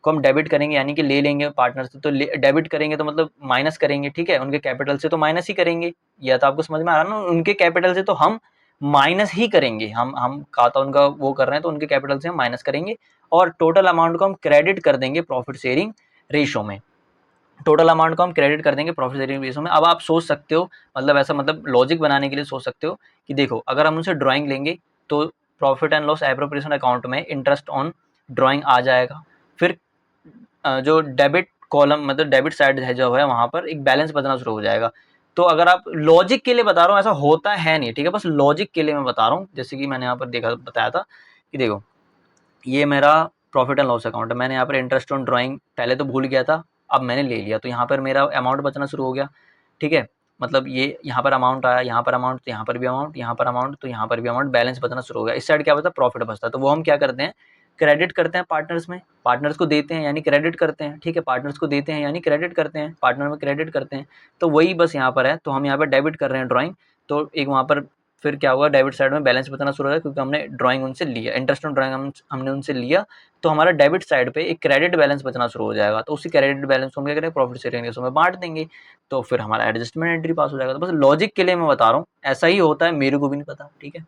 को हम डेबिट करेंगे, यानी कि ले लेंगे पार्टनर से, तो डेबिट करेंगे तो मतलब माइनस करेंगे, ठीक है। उनके कैपिटल से तो माइनस ही करेंगे, या तो आपको समझ में आ रहा है ना, उनके कैपिटल से तो हम माइनस ही करेंगे, हम खाता उनका वो कर रहे हैं तो उनके कैपिटल से हम माइनस करेंगे और टोटल अमाउंट को हम क्रेडिट कर देंगे प्रॉफिट शेयरिंग रेशो में, टोटल अमाउंट को हम क्रेडिट कर देंगे प्रॉफिट शेयरिंग रेशो में। अब आप सोच सकते हो, मतलब ऐसा मतलब लॉजिक बनाने के लिए सोच सकते हो कि देखो अगर हम उनसे ड्राइंग लेंगे तो profit and loss appropriation account में इंटरेस्ट ऑन ड्राइंग आ जाएगा, फिर जो डेबिट कॉलम मतलब डेबिट साइड है जो है वहाँ पर एक बैलेंस बचना शुरू हो जाएगा। तो अगर आप लॉजिक के लिए बता रहा हूँ, ऐसा होता है नहीं, ठीक है, बस लॉजिक के लिए मैं बता रहा हूँ। जैसे कि मैंने यहाँ पर देखा बताया था कि देखो ये मेरा प्रॉफिट एंड लॉस अकाउंट है, मैंने यहाँ पर इंटरेस्ट ऑन ड्राइंग पहले तो भूल गया था, अब मैंने ले लिया, तो यहाँ पर मेरा अमाउंट बचना शुरू हो गया, ठीक है। मतलब ये यहाँ पर अमाउंट आया, यहाँ पर अमाउंट, तो यहाँ पर भी अमाउंट, यहाँ पर अमाउंट, तो यहाँ पर भी अमाउंट, बैलेंस बचना शुरू हो गया। इस साइड क्या बचता है, प्रॉफिट बचता है, तो वो हम क्या करते हैं, क्रेडिट करते हैं पार्टनर्स में, पार्टनर्स को देते हैं यानी क्रेडिट करते हैं, ठीक है। पार्टनर्स को देते हैं यानी क्रेडिट करते हैं, पार्टनर में क्रेडिट करते हैं, तो वही बस यहाँ पर है। तो हम यहाँ पर डेबिट कर रहे हैं ड्राइंग, तो एक वहाँ पर फिर क्या हुआ, डेबिट साइड में बैलेंस बताना शुरू हो गया, क्योंकि हमने ड्राइंग उनसे लिया, इंटरेस्ट ऑन ड्राइंग हमने उनसे लिया, तो हमारा डेबिट साइड पे एक क्रेडिट बैलेंस बचना शुरू हो जाएगा। तो उसी क्रेडिट बैलेंस को हम क्या करेंगे, प्रॉफिट शेयरिंग रेशो में बांट देंगे, तो फिर हमारा एडजस्टमेंट एंट्री पास हो जाएगा। तो बस लॉजिक के लिए मैं बता रहा हूँ, ऐसा ही होता है, मेरे को भी नहीं पता, ठीक है।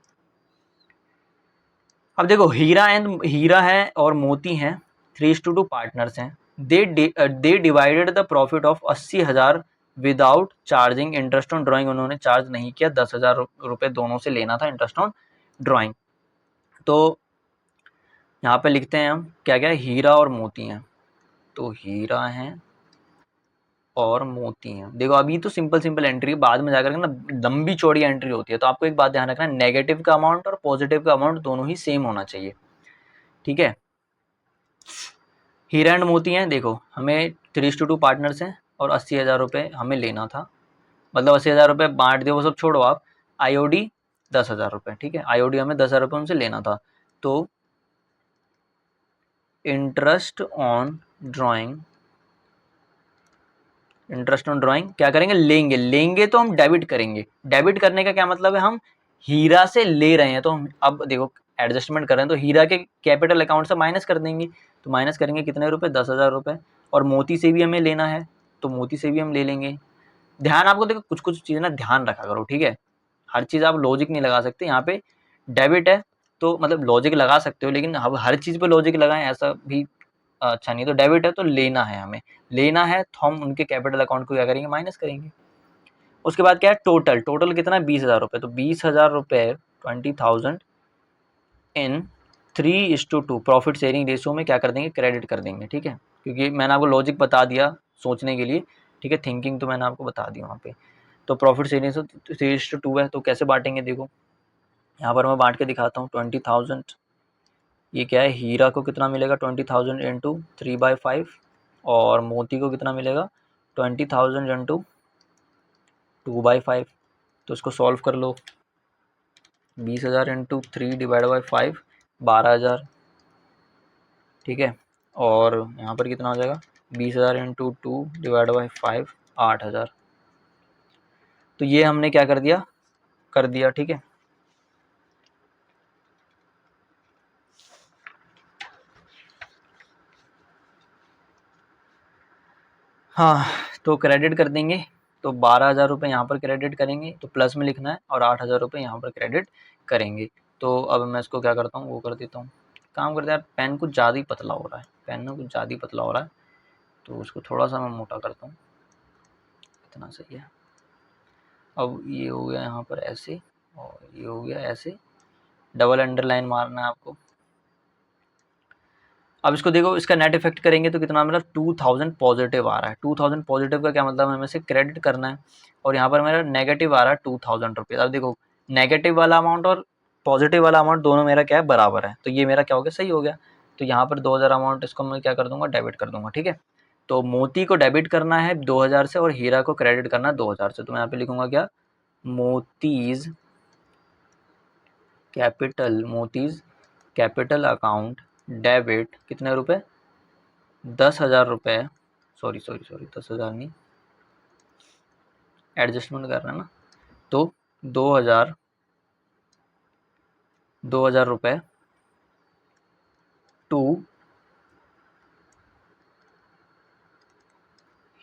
अब देखो हीरा है और मोती हैं, 3:2 पार्टनर्स हैं, they divided the profit of 80,000 without charging interest on drawing, उन्होंने चार्ज नहीं किया, 10,000 रुपये दोनों से लेना था इंटरेस्ट ऑन ड्राइंग। तो यहाँ पे लिखते हैं हम क्या क्या, हीरा और मोती हैं, तो हीरा हैं और मोती हैं। देखो अभी तो सिंपल एंट्री है, बाद में जाकर के ना लंबी चौड़ी एंट्री होती है। तो आपको एक बात ध्यान रखना, नेगेटिव का अमाउंट और पॉजिटिव का अमाउंट दोनों ही सेम होना चाहिए, ठीक है। हीरा एंड मोती हैं, देखो हमें 3:2 पार्टनर्स हैं और 80,000 रुपये हमें लेना था, मतलब 80,000 रुपये बांट दिए, वो सब छोड़ो आप। आईओडी 10,000 रुपये, ठीक है, आईओडी हमें 10,000 रुपये उनसे लेना था। तो interest on drawing, interest on drawing क्या करेंगे, लेंगे तो हम डेबिट करेंगे। डेबिट करने का क्या मतलब है, हम हीरा से ले रहे हैं, तो हम अब देखो एडजस्टमेंट कर रहे हैं, तो हीरा के कैपिटल अकाउंट से माइनस कर देंगे। तो माइनस करेंगे कितने रुपए, 10,000 रुपये। और मोती से भी हमें लेना है, तो मोती से भी हम ले लेंगे। ध्यान आपको देखो कुछ कुछ चीज़ें ना ध्यान रखा करो, ठीक है। हर चीज़ आप लॉजिक नहीं लगा सकते। यहाँ पे डेबिट है तो मतलब लॉजिक लगा सकते हो, लेकिन अब हर चीज़ पे लॉजिक लगाएं ऐसा भी अच्छा नहीं। तो डेबिट है तो लेना है, हमें लेना है, तो हम उनके कैपिटल अकाउंट को क्या करेंगे, माइनस करेंगे। उसके बाद क्या है, टोटल, टोटल कितना है, 20,000 रुपये। तो 20,000 रुपये 20,000 इन 3:2 प्रॉफिट शेयरिंग रेशियो में क्या कर देंगे, क्रेडिट कर देंगे, ठीक है। क्योंकि मैंने आपको लॉजिक बता दिया सोचने के लिए, ठीक है, थिंकिंग तो मैंने आपको बता दी वहाँ पे। तो प्रॉफिट शेयरिंग से 3:2 है, तो कैसे बांटेंगे, देखो यहाँ पर मैं बांट के दिखाता हूँ। 20,000, ये क्या है, हीरा को कितना मिलेगा, 20,000 इंटू 3/5, और मोती को कितना मिलेगा, 20,000 इंटू 2/5। तो इसको सॉल्व कर लो, 20,000 इंटू 3/5 12,000, ठीक है। और यहाँ पर कितना हो जाएगा, 20,000 इंटू 2/5 8,000। तो ये हमने क्या कर दिया, ठीक है। हाँ, तो क्रेडिट कर देंगे। तो 12,000 रुपये यहाँ पर क्रेडिट करेंगे, तो प्लस में लिखना है, और 8,000 रुपये यहाँ पर क्रेडिट करेंगे। तो अब मैं इसको क्या करता हूँ, वो कर देता हूँ। काम करते हैं यार, पेन कुछ ज़्यादा ही पतला हो रहा है, पेन ना कुछ ज़्यादा ही पतला हो रहा है, तो उसको थोड़ा सा मैं मोटा करता हूँ, इतना सही है। अब ये हो गया यहाँ पर ऐसे, और ये हो गया ऐसे, डबल अंडरलाइन मारना है आपको। अब इसको देखो, इसका नेट इफेक्ट करेंगे तो कितना मेरा 2,000 पॉजिटिव आ रहा है। 2,000 पॉजिटिव का क्या मतलब, हमें से क्रेडिट करना है, और यहाँ पर मेरा नेगेटिव आ रहा है 2,000 रुपये। अब देखो नेगेटिव वाला अमाउंट और पॉजिटिव वाला अमाउंट दोनों मेरा क्या है, बराबर है। तो ये मेरा क्या हो गया, सही हो गया। तो यहाँ पर 2,000 अमाउंट इसको मैं क्या कर दूंगा, डेबिट कर दूंगा, ठीक है। तो मोती को डेबिट करना है 2,000 से, और हीरा को क्रेडिट करना है 2,000 से। तो मैं यहाँ पे लिखूंगा क्या, मोतीज कैपिटल अकाउंट डेबिट कितने रुपए, 10,000 रुपये, सॉरी 10,000 नहीं, एडजस्टमेंट कर रहे हैं ना। तो 2,000 रुपये टू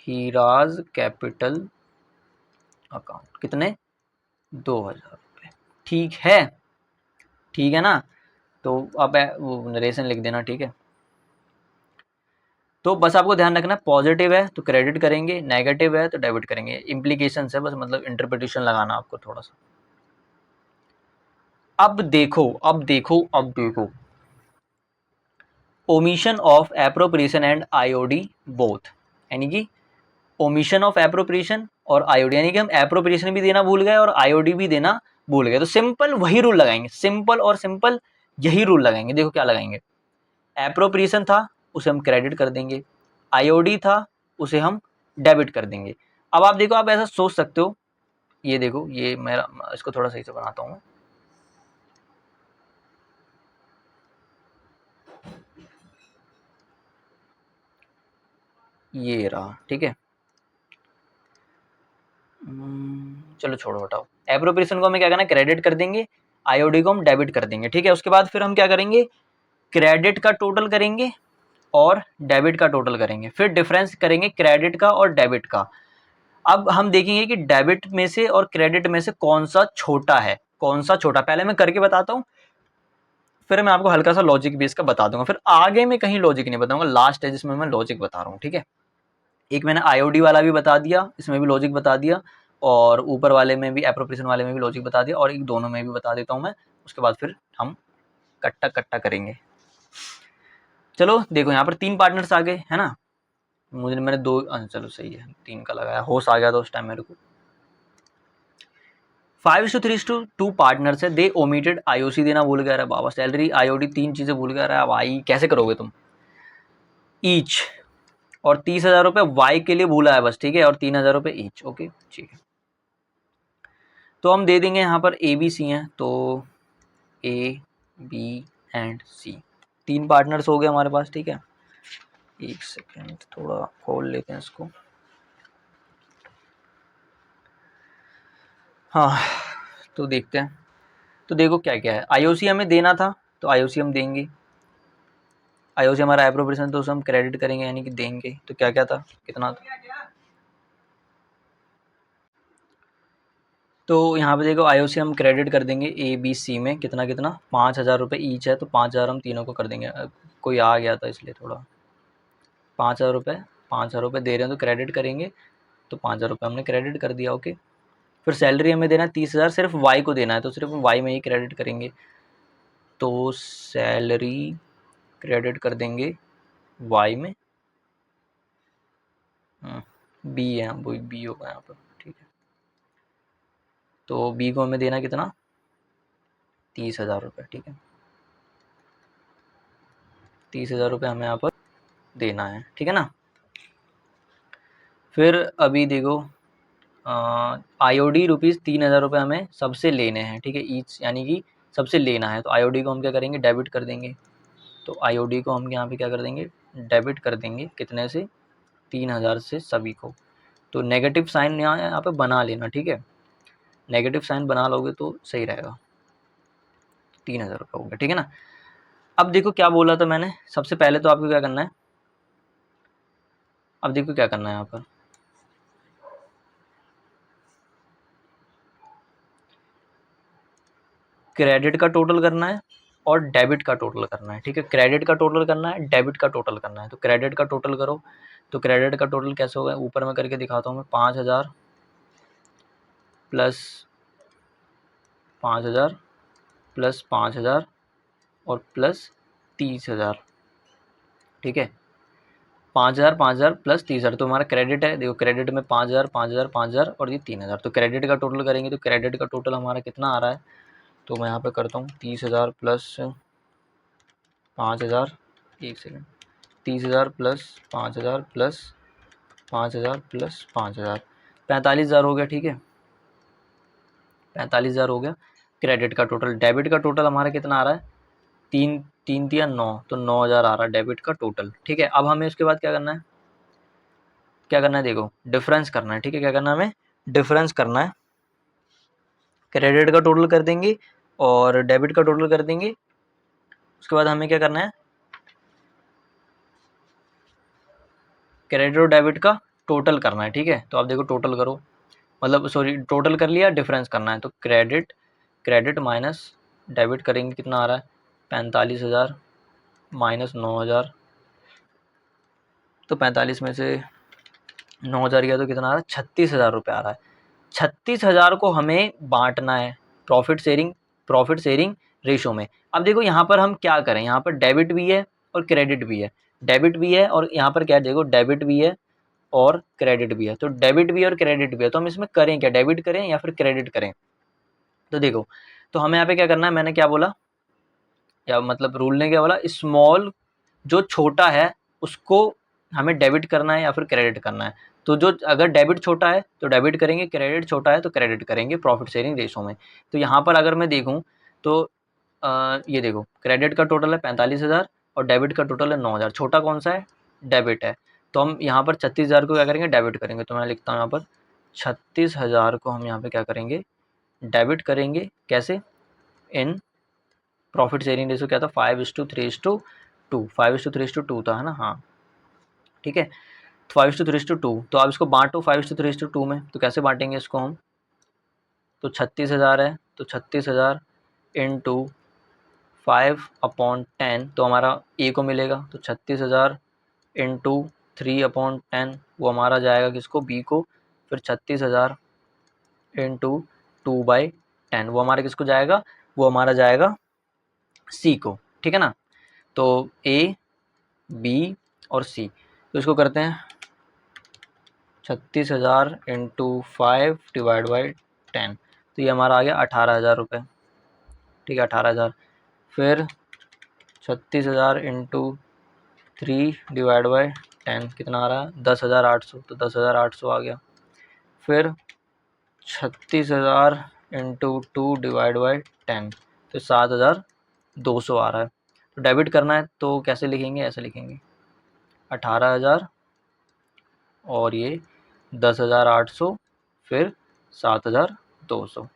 हीराज कैपिटल अकाउंट, कितने, 2,000 रुपये, ठीक है ना। तो अब वो नरेशन लिख देना, ठीक है। तो बस आपको ध्यान रखना, पॉजिटिव है तो क्रेडिट करेंगे, नेगेटिव है तो डेबिट करेंगे। इम्प्लीकेशन है बस, मतलब इंटरप्रिटेशन लगाना आपको थोड़ा सा। अब देखो omission of appropriation and IOD both, यानी कि ओमिशन ऑफ एप्रोप्रिएशन और आईओडी, यानी कि हम एप्रोप्रिएशन भी देना भूल गए और आईओडी भी देना भूल गए। तो सिंपल वही रूल लगाएंगे, सिंपल यही रूल लगाएंगे। देखो क्या लगाएंगे, एप्रोप्रिएशन था उसे हम क्रेडिट कर देंगे, आईओडी था उसे हम डेबिट कर देंगे। अब आप देखो, आप ऐसा सोच सकते हो, ये देखो, ये मेरा, इसको थोड़ा सही से बनाता हूँ। ये रहा, ठीक है। चलो छोड़ो, हटाओ। एप्रोप्रिएशन को हमें क्या करना है, क्रेडिट कर देंगे, आईओडी को हम डेबिट कर देंगे, ठीक है। उसके बाद फिर हम क्या करेंगे, क्रेडिट का टोटल करेंगे और डेबिट का टोटल करेंगे, फिर डिफरेंस करेंगे क्रेडिट का और डेबिट का। अब हम देखेंगे कि डेबिट में से और क्रेडिट में से कौन सा छोटा है, पहले मैं करके बताता हूँ, फिर मैं आपको हल्का सा लॉजिक भी इसका बता दूंगा, फिर आगे में कहीं लॉजिक नहीं बताऊंगा, लास्ट है जिसमें मैं लॉजिक बता रहा हूँ, ठीक है। एक मैंने आईओडी वाला भी बता दिया, इसमें भी लॉजिक बता दिया, और ऊपर वाले में भी, एप्रोप्रिएशन वाले में भी लॉजिक बता दिया, और एक दोनों में भी बता देता हूँ मैं। उसके बाद फिर हम कट्टा करेंगे। चलो देखो, यहाँ पर 3 पार्टनर्स आ गए, है ना। मैंने 2 चलो सही है 3 का लगाया, होश आ गया था उस टाइम मेरे को। 5:3:2 पार्टनर्स है, दे ओमिटेड आईओसी देना भूल गया। बाबा सैलरी आईओडी 3 चीज़ें भूल गया। अब आई कैसे करोगे तुम? ईच और 30,000 रुपये वाई के लिए भूला है बस, ठीक है, और 3,000 रुपये ईच। ओके ठीक है, तो हम दे देंगे यहाँ पर ए बी सी हैं, तो A B and C 3 partners हो गए हमारे पास, ठीक है। एक सेकेंड थोड़ा खोल लेते हैं इसको। हाँ तो देखते हैं, तो देखो क्या क्या है। आईओसी हमें देना था तो आईओसी हम देंगे, आईओसी हमारा एप्रोप्रिएशन तो उसे हम क्रेडिट करेंगे यानी कि देंगे। तो क्या क्या था, कितना था, तो यहाँ पे देखो आईओसी हम क्रेडिट कर देंगे ए बी सी में, कितना कितना 5,000 रुपये ईच है, तो 5,000 हम तीनों को कर देंगे। कोई आ गया था इसलिए थोड़ा, 5,000 रुपये दे रहे हैं तो क्रेडिट करेंगे, तो 5,000 रुपये हमने क्रेडिट कर दिया। ओके, फिर सैलरी हमें देना है 30,000, सिर्फ वाई को देना है तो सिर्फ वाई में ही क्रेडिट करेंगे, तो सैलरी क्रेडिट कर देंगे वाई में। बी है, वो बी होगा यहाँ पर, ठीक है। तो बी को हमें देना कितना, 30,000 रुपये, ठीक है। 30,000 रुपये हमें यहाँ पर देना है, ठीक है ना। फिर अभी देखो आईओडी रुपीज़ 3,000 रुपये हमें सबसे लेने हैं, ठीक है, ईच यानी कि सबसे लेना है, तो आईओडी को हम क्या करेंगे, डेबिट कर देंगे। तो आईओडी को हम यहाँ पे क्या कर देंगे, डेबिट कर देंगे, कितने से, 3,000 से सभी को। तो नेगेटिव साइन यहाँ पे बना लेना, ठीक है, नेगेटिव साइन बना लोगे तो सही रहेगा। 3,000 रुपये हो गया, ठीक है ना। अब देखो क्या बोला था मैंने, सबसे पहले तो आपको क्या करना है, अब देखो क्या करना है यहाँ पर, क्रेडिट का टोटल करना है और डेबिट का टोटल करना है, ठीक है। क्रेडिट का टोटल करना है, डेबिट का टोटल करना है। तो क्रेडिट का टोटल करो, तो क्रेडिट का टोटल कैसे होगा, ऊपर में करके दिखाता हूँ मैं। 5,000 प्लस 5,000 प्लस 5,000 और प्लस 30,000, ठीक है। 5,000 5,000 प्लस 30,000, तो हमारा क्रेडिट है, देखो क्रेडिट में 5,000 5,000 5,000 और ये 3,000, तो क्रेडिट का टोटल करेंगे तो क्रेडिट का टोटल हमारा कितना आ रहा है, तो मैं यहाँ पे करता हूँ 30,000 प्लस 5,000, एक सेकेंड, 30,000 प्लस 5,000 प्लस 5,000 प्लस 5,000, 45,000 हो गया, ठीक है। 45,000 हो गया क्रेडिट का टोटल। डेबिट का टोटल हमारा कितना आ रहा है, 3 3 9, तो 9,000 आ रहा है डेबिट का टोटल, ठीक है। अब हमें उसके बाद क्या करना है, क्या करना है, देखो डिफरेंस करना है, ठीक है। क्या करना है हमें, डिफरेंस करना है, क्रेडिट का टोटल कर देंगे और डेबिट का टोटल कर देंगे। उसके बाद हमें क्या करना है, क्रेडिट और डेबिट का टोटल करना है, ठीक है। तो आप देखो टोटल करो, मतलब सॉरी टोटल कर लिया, डिफरेंस करना है, तो क्रेडिट क्रेडिट माइनस डेबिट करेंगे, कितना आ रहा है 45,000 माइनस 9,000, तो 45 में से 9,000 गया तो कितना आ रहा है, 36,000 रुपये आ रहा है। 36,000 को हमें बांटना है प्रॉफिट शेयरिंग रेशो में। अब देखो यहाँ पर हम क्या करें, यहाँ पर डेबिट भी है और क्रेडिट भी है, डेबिट भी है और यहाँ पर क्या है, देखो डेबिट भी है और क्रेडिट भी है, तो डेबिट भी है और क्रेडिट भी है, तो हम इसमें करें क्या, डेबिट करें या फिर क्रेडिट करें। तो देखो, तो हमें यहाँ पे क्या करना है, मैंने क्या बोला, या मतलब रूल ने क्या बोला, स्मॉल जो छोटा है उसको हमें डेबिट करना है या फिर क्रेडिट करना है। तो जो अगर डेबिट छोटा है तो डेबिट करेंगे, क्रेडिट छोटा है तो क्रेडिट करेंगे प्रॉफिट शेयरिंग रेशो में। तो यहाँ पर अगर मैं देखूँ तो ये देखो क्रेडिट का टोटल है 45,000 और डेबिट का टोटल है 9,000, छोटा कौन सा है, डेबिट है। तो हम यहाँ पर 36,000 को क्या करेंगे, डेबिट करेंगे। तो मैं लिखता हूँ यहाँ पर 36,000 को हम यहाँ पे क्या करेंगे, डेबिट करेंगे, कैसे, इन प्रॉफिट शेयरिंग रेशो क्या था, 5:3:2, 5:3:2 था, है ना, हाँ ठीक है। 5:3:2, तो आप इसको बांटो 5:3:2 में, तो कैसे बांटेंगे इसको हम, तो 36,000 है, तो 36,000 इंटू 5/10, तो हमारा ए को मिलेगा, तो 36,000 इंटू 3/10 वो हमारा जाएगा किसको, बी को। फिर 36,000 इंटू 2/10 वो हमारा किसको जाएगा, वो हमारा जाएगा सी को, ठीक है ना। तो ए बी और सी, तो इसको करते हैं 36,000 इंटू 5 डिवाइड बाई 10, तो ये हमारा आ गया 18,000 रुपये। ठीक है, 18,000। फिर 36,000 इंटू 3 डिवाइड बाई 10 कितना आ रहा है? 10,800, तो 10,800 आ गया। फिर 36,000 इंटू 2 डिवाइड बाई 10, तो 7,200 आ रहा है। तो डेबिट करना है तो कैसे लिखेंगे? ऐसे लिखेंगे 18,000 और ये 10,800 फिर 7,200।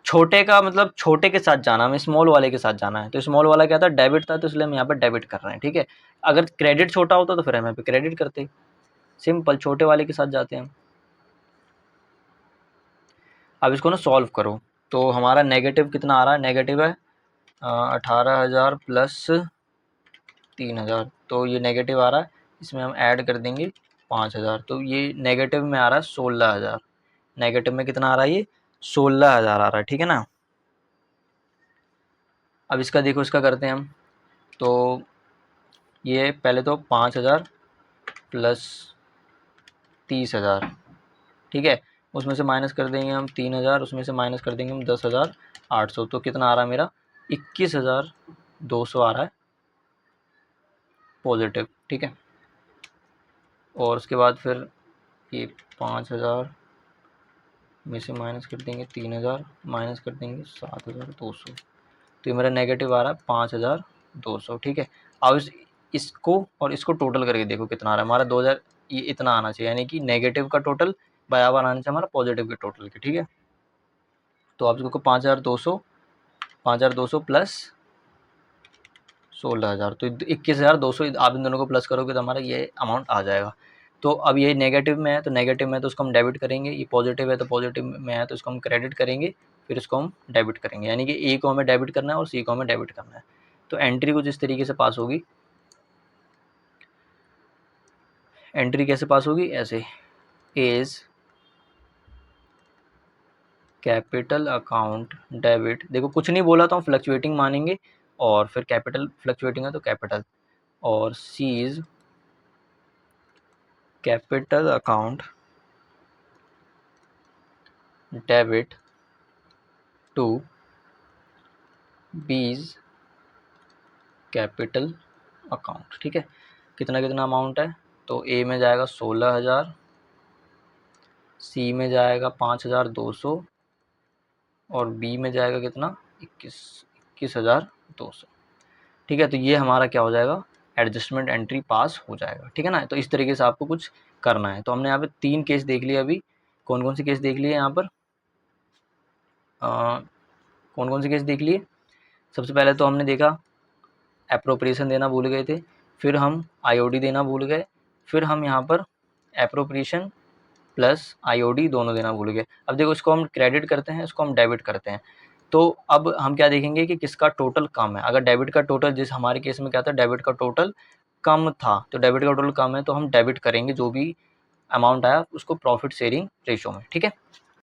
छोटे का मतलब छोटे के साथ जाना, हमें स्मॉल वाले के साथ जाना है। तो स्मॉल वाला क्या था? डेबिट था, तो इसलिए हम यहाँ पर डेबिट कर रहे हैं। ठीक है, अगर क्रेडिट छोटा होता तो फिर हम यहाँ पे क्रेडिट करते। सिंपल, छोटे वाले के साथ जाते हैं हम। अब इसको ना सॉल्व करो, तो हमारा नेगेटिव कितना आ रहा है? नेगेटिव है 18,000 प्लस 3,000, तो ये नेगेटिव आ रहा है। इसमें हम ऐड कर देंगे 5,000, तो ये नेगेटिव में आ रहा है 16,000। नेगेटिव में कितना आ रहा है? ये 16,000 आ रहा है। ठीक है ना। अब इसका देखो, इसका करते हैं हम। तो ये पहले तो 5,000 प्लस 30,000, ठीक है, उसमें से माइनस कर देंगे हम 3,000, उसमें से माइनस कर देंगे हम 10,800, तो कितना आ रहा है मेरा? 21,200 आ रहा है पॉजिटिव। ठीक है, और उसके बाद फिर ये 5,000 में से माइनस कर देंगे 3,000, माइनस कर देंगे 7,200, तो ये मेरा नेगेटिव आ रहा है 5,200। ठीक है, अब इसको और इसको टोटल करके देखो कितना आ रहा है हमारा 2,000। ये इतना आना चाहिए, यानी कि नेगेटिव का टोटल बराबर आना चाहिए हमारा पॉजिटिव के टोटल के। ठीक है, तो आप इसको 5,200 प्लस 16,000, तो 21,200 आप इन दोनों को प्लस करोगे तो हमारा ये अमाउंट आ जाएगा। तो अब ये नेगेटिव में है, तो नेगेटिव में तो उसको हम डेबिट करेंगे। ये पॉजिटिव है तो पॉजिटिव में है तो इसको हम क्रेडिट करेंगे, फिर इसको हम डेबिट करेंगे। यानी कि ए को हमें डेबिट करना है और सी को हमें डेबिट करना है। तो एंट्री कुछ इस तरीके से पास होगी। एंट्री कैसे पास होगी? ऐसे, एज कैपिटल अकाउंट डेबिट, देखो कुछ नहीं बोला तो हम फ्लक्चुएटिंग मानेंगे, और फिर कैपिटल फ्लक्चुएटिंग है तो कैपिटल, और C's capital account debit to B's capital account. ठीक है, कितना कितना अमाउंट है? तो ए में जाएगा 16,000, सी में जाएगा 5,200, और बी में जाएगा कितना? 21,200। ठीक है, तो ये हमारा क्या हो जाएगा? एडजस्टमेंट एंट्री पास हो जाएगा। ठीक है ना। तो इस तरीके से आपको कुछ करना है। तो हमने यहाँ पे 3 केस देख लिए अभी। कौन कौन से केस देख लिए यहाँ पर? कौन कौन से केस देख लिए? सबसे पहले तो हमने देखा एप्रोप्रिएशन देना भूल गए थे, फिर हम आईओडी देना भूल गए, फिर हम यहाँ पर एप्रोप्रिएशन प्लस आईओडी दोनों देना भूल गए। अब देखो, इसको हम क्रेडिट करते हैं, इसको हम डेबिट करते हैं। तो अब हम क्या देखेंगे कि किसका टोटल कम है। अगर डेबिट का टोटल, जिस हमारे केस में क्या था, डेबिट का टोटल कम था, तो डेबिट का टोटल कम है तो हम डेबिट करेंगे जो भी अमाउंट आया उसको प्रॉफिट शेयरिंग रेशो में। ठीक है,